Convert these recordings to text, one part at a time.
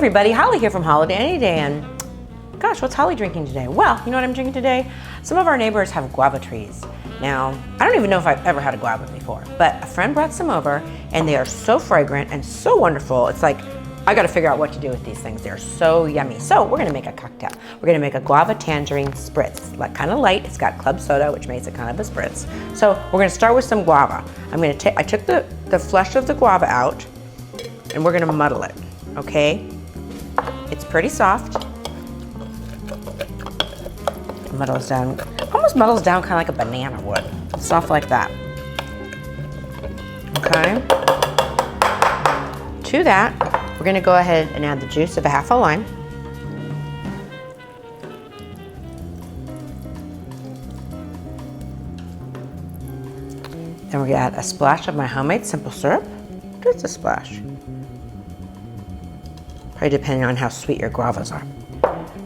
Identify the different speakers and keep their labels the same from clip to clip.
Speaker 1: everybody, Holly here from HolliDay, AnyDay, and gosh, what's Holly drinking today? Well, you know what I'm drinking today? Some of our neighbors have guava trees. Now, I don't even know if I've ever had a guava before, but a friend brought some over and they are so fragrant and so wonderful. It's like, I gotta figure out what to do with these things. They're so yummy. So we're gonna make a cocktail. We're gonna make a Guava Tangerine Spritz, like kind of light. It's got club soda, which makes it kind of a spritz. So we're gonna start with some guava. I took the flesh of the guava out and we're gonna muddle it, okay? It's pretty soft. Muddles down, almost muddles down kind of like a banana would. Soft like that. Okay. To that, we're gonna go ahead and add the juice of a half a lime. Then we're gonna add a splash of my homemade simple syrup. Just a splash. Probably depending on how sweet your guavas are.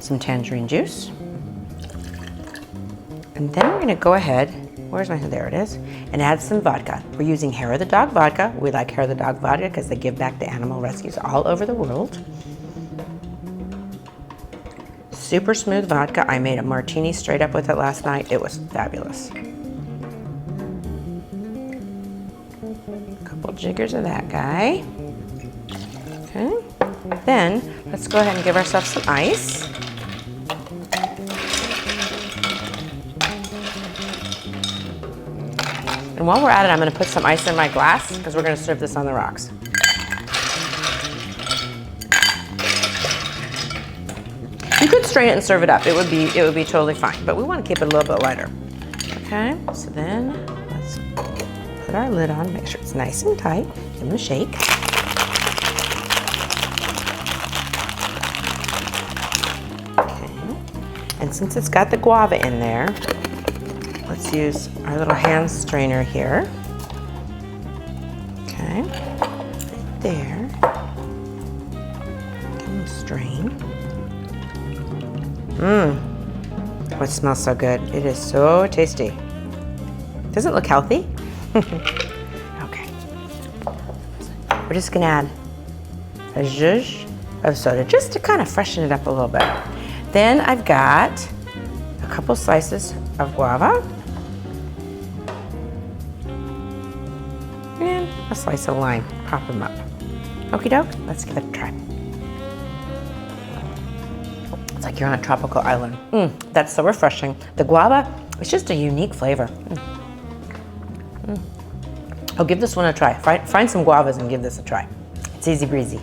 Speaker 1: Some tangerine juice. And then we're gonna go ahead, there it is, and add some vodka. We're using Hair of the Dog vodka. We like Hair of the Dog vodka because they give back to animal rescues all over the world. Super smooth vodka. I made a martini straight up with it last night. It was fabulous. A couple jiggers of that guy. Okay. Then let's go ahead and give ourselves some ice. And while we're at it, I'm gonna put some ice in my glass because we're gonna serve this on the rocks. You could strain it and serve it up. It would be totally fine, but we want to keep it a little bit lighter. Okay, so then let's put our lid on, make sure it's nice and tight. Give them a shake. Okay, and since it's got the guava in there, let's use our little hand strainer here. Okay, right there. Give them a strain. Oh, it smells so good. It is so tasty. Doesn't it look healthy? Okay. We're just gonna add a zhuzh of soda just to kind of freshen it up a little bit. Then I've got a couple slices of guava. And a slice of lime. Pop them up. Okie doke, let's give it a try. It's like you're on a tropical island. That's so refreshing. The guava, it's just a unique flavor. I'll give this one a try. Find some guavas and give this a try. It's easy breezy.